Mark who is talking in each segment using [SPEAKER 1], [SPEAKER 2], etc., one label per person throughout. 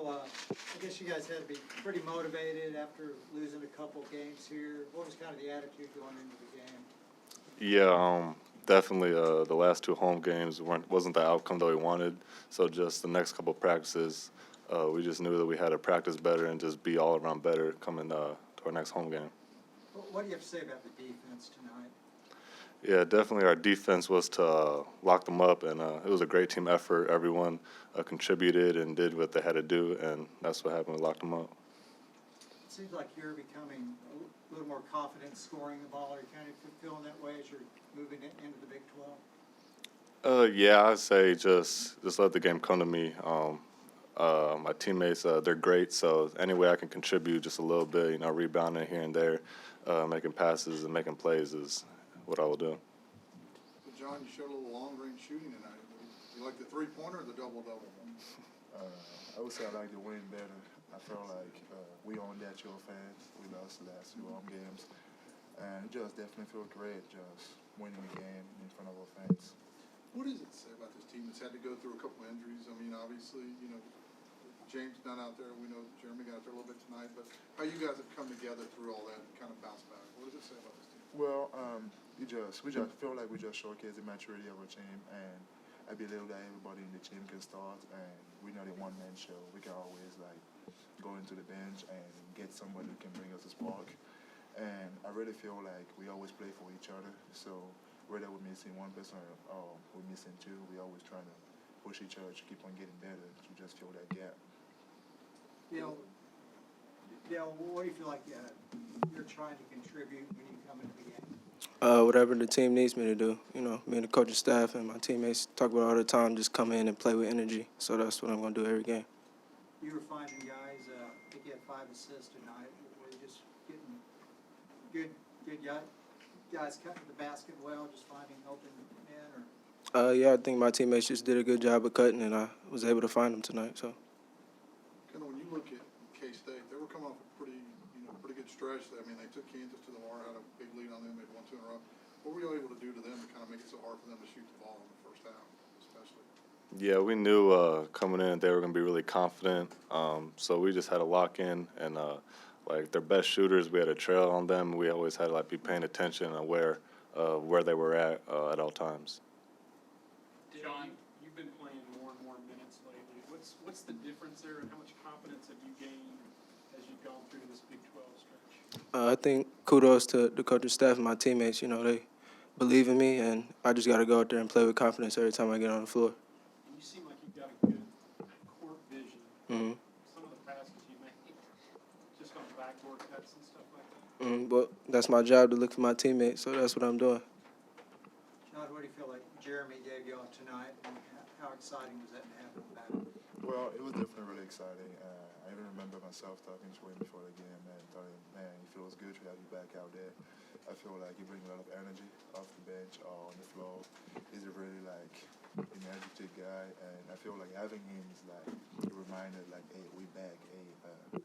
[SPEAKER 1] I guess you guys had to be pretty motivated after losing a couple games here. What was kind of the attitude going into the game?
[SPEAKER 2] Yeah, definitely. The last two home games wasn't the outcome that we wanted. So just the next couple practices, we just knew that we had to practice better and just be all around better coming to our next home game.
[SPEAKER 1] What do you have to say about the defense tonight?
[SPEAKER 2] Yeah, definitely. Our defense was to lock them up, and it was a great team effort. Everyone contributed and did what they had to do, and that's what happened. We locked them up.
[SPEAKER 1] It seems like you're becoming a little more confident scoring the ball. Are you kind of feeling that way as you're moving into the Big 12?
[SPEAKER 2] Yeah, I'd say just let the game come to me. My teammates, they're great, so any way I can contribute just a little bit, rebounding here and there, making passes and making plays is what I will do.
[SPEAKER 3] So, John, you showed a little long-range shooting tonight. You like the three-pointer or the double-double?
[SPEAKER 4] I would say I like the win better. I felt like we owned that, your fans. We lost the last two home games. And it just definitely felt great just winning the game in front of our fans.
[SPEAKER 3] What does it say about this team that's had to go through a couple injuries? I mean, obviously, James not out there. We know Jeremy got out there a little bit tonight. But how you guys have come together through all that and kind of bounced back. What does it say about this team?
[SPEAKER 4] Well, we just feel like we just showcased the maturity of our team, and I believe that everybody in the team can start, and we're not a one-man show. We can always go into the bench and get somebody who can bring us a spark. And I really feel like we always play for each other. So whether we're missing one person or we're missing two, we always trying to push each other to keep on getting better to just fill that gap.
[SPEAKER 1] Dale, what do you feel like you're trying to contribute when you come into the game?
[SPEAKER 5] Whatever the team needs me to do. Me and the coaching staff and my teammates talk about all the time, just come in and play with energy. So that's what I'm going to do every game.
[SPEAKER 1] You were finding guys, I think you had 5 assists tonight. Were you just getting good guys cutting the basket well, just finding open men? Or?
[SPEAKER 5] Yeah, I think my teammates just did a good job of cutting, and I was able to find them tonight. So.
[SPEAKER 3] Kind of when you look at K-State, they were coming off a pretty good stretch. I mean, they took Kansas to the wire, had a big lead on them, made 1-2 in a row. What were you able to do to them to kind of make it so hard for them to shoot the ball in the first half, especially?
[SPEAKER 2] Yeah, we knew coming in they were going to be really confident, so we just had to lock in and their best shooters, we had a trail on them. We always had to be paying attention on where they were at all times.
[SPEAKER 6] John, you've been playing more and more minutes lately. What's the difference there, and how much confidence have you gained as you've gone through this Big 12 stretch?
[SPEAKER 5] I think kudos to the coaching staff and my teammates. They believe in me, and I just got to go out there and play with confidence every time I get on the floor.
[SPEAKER 6] And you seem like you've got a good court vision.
[SPEAKER 5] Mm-hmm.
[SPEAKER 6] Some of the passes you make, just on backboard cuts and stuff like that.
[SPEAKER 5] But that's my job to look for my teammates, so that's what I'm doing.
[SPEAKER 1] John, what do you feel like Jeremy gave you off tonight, and how exciting was that to have him back?
[SPEAKER 4] Well, it was definitely really exciting. I even remember myself talking to him before the game and telling him, man, it feels good to have you back out there. I feel like he brings a lot of energy off the bench or on the floor. He's a really energetic guy, and I feel like having him is a reminder, hey, we back. Hey,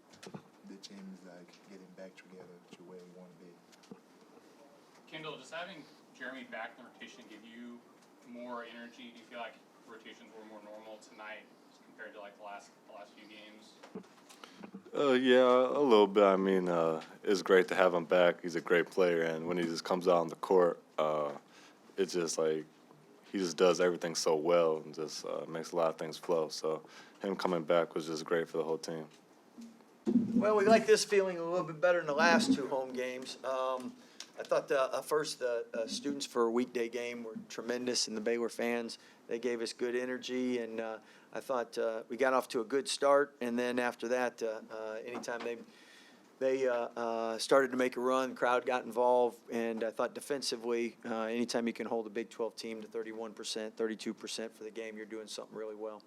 [SPEAKER 4] the team is getting back together to where we want to be.
[SPEAKER 7] Kendall, does having Jeremy back in the rotation give you more energy? Do you feel like rotations were more normal tonight compared to the last few games?
[SPEAKER 2] Yeah, a little bit. I mean, it's great to have him back. He's a great player, and when he just comes out on the court, it's just he just does everything so well and just makes a lot of things flow. So him coming back was just great for the whole team.
[SPEAKER 8] Well, we like this feeling a little bit better than the last two home games. I thought the students for a weekday game were tremendous, and the Baylor fans, they gave us good energy, and I thought we got off to a good start, and then after that, anytime they started to make a run, the crowd got involved, and I thought defensively, anytime you can hold a Big 12 team to 31%, 32% for the game, you're doing something really well.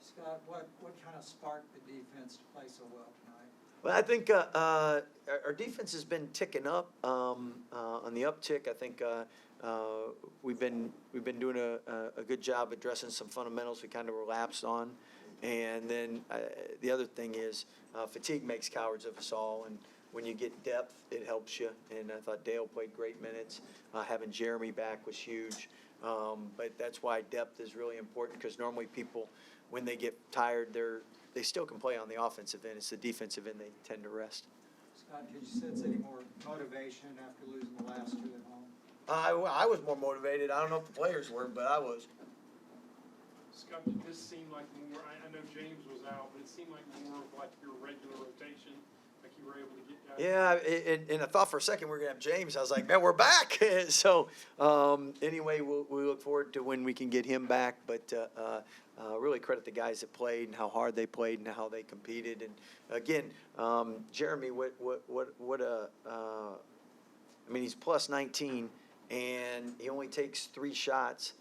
[SPEAKER 1] Scott, what kind of sparked the defense to play so well tonight?
[SPEAKER 8] Well, I think our defense has been ticking up on the uptick. I think we've been doing a good job addressing some fundamentals we kind of relapsed on, and then the other thing is fatigue makes cowards of us all, and when you get depth, it helps you. And I thought Dale played great minutes. Having Jeremy back was huge, but that's why depth is really important, because normally people when they get tired, they still can play on the offensive end. It's the defensive end they tend to rest.
[SPEAKER 1] Scott, could you sense any more motivation after losing the last two at home?
[SPEAKER 8] I was more motivated. I don't know if the players were, but I was.
[SPEAKER 6] Scott, did this seem like more, I know James was out, but it seemed like more of like your regular rotation, like you were able to get guys?
[SPEAKER 8] Yeah, and I thought for a second we were going to have James. I was like, man, we're back. So anyway, we look forward to when we can get him back. But really credit the guys that played and how hard they played and how they competed. And again, Jeremy, I mean, he's plus 19, and he only takes 3 shots.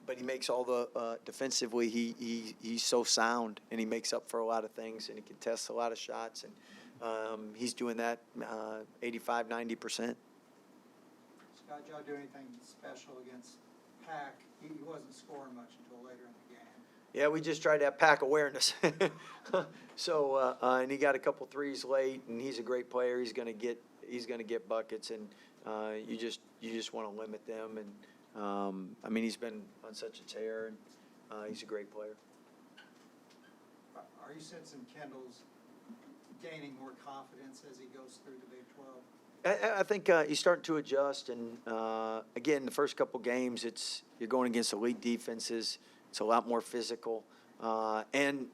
[SPEAKER 8] But he makes all the defensively. He's so sound, and he makes up for a lot of things, and he contests a lot of shots, and he's doing that 85, 90%.
[SPEAKER 1] Scott, did y'all do anything special against Pack? He wasn't scoring much until later in the game.
[SPEAKER 8] Yeah, we just tried to have Pack awareness. So and he got a couple threes late, and he's a great player. He's gonna get buckets, and you just want to limit them. And I mean, he's been on such a tear, and he's a great player.
[SPEAKER 1] Are you sensing Kendall's gaining more confidence as he goes through the Big 12?
[SPEAKER 8] I think he's starting to adjust, and again, the first couple games, you're going against elite defenses. It's a lot more physical, and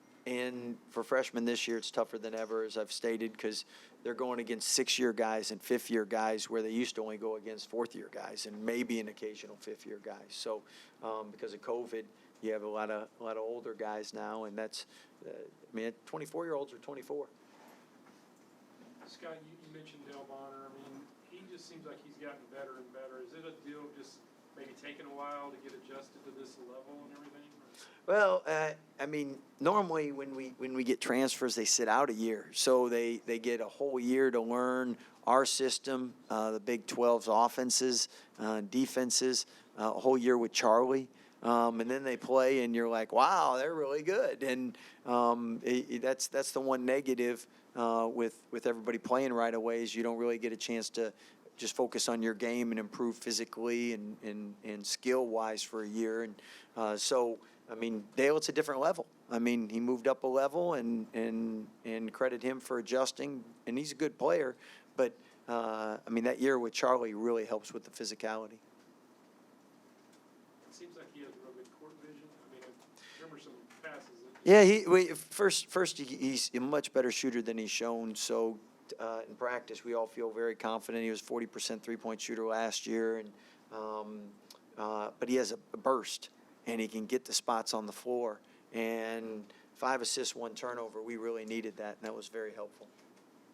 [SPEAKER 8] for freshmen this year, it's tougher than ever, as I've stated, because they're going against 6-year guys and 5th-year guys, where they used to only go against 4th-year guys and maybe an occasional 5th-year guys. So because of COVID, you have a lot of older guys now, and that's, I mean, 24-year-olds are 24.
[SPEAKER 6] Scott, you mentioned Del Bonner. I mean, he just seems like he's gotten better and better. Is it a deal of just maybe taking a while to get adjusted to this level and everything?
[SPEAKER 8] Well, I mean, normally when we get transfers, they sit out a year. So they get a whole year to learn our system, the Big 12's offenses, defenses, a whole year with Charlie. And then they play, and you're like, wow, they're really good. And that's the one negative with everybody playing right away, is you don't really get a chance to just focus on your game and improve physically and skill-wise for a year. And so, I mean, Dale, it's a different level. I mean, he moved up a level, and credit him for adjusting, and he's a good player. But, I mean, that year with Charlie really helps with the physicality.
[SPEAKER 6] It seems like he has real good court vision. I mean, I remember some passes.
[SPEAKER 8] Yeah, he's a much better shooter than he's shown. So in practice, we all feel very confident. He was 40% three-point shooter last year, and but he has a burst, and he can get the spots on the floor. And 5 assists, 1 turnover. We really needed that, and that was very helpful.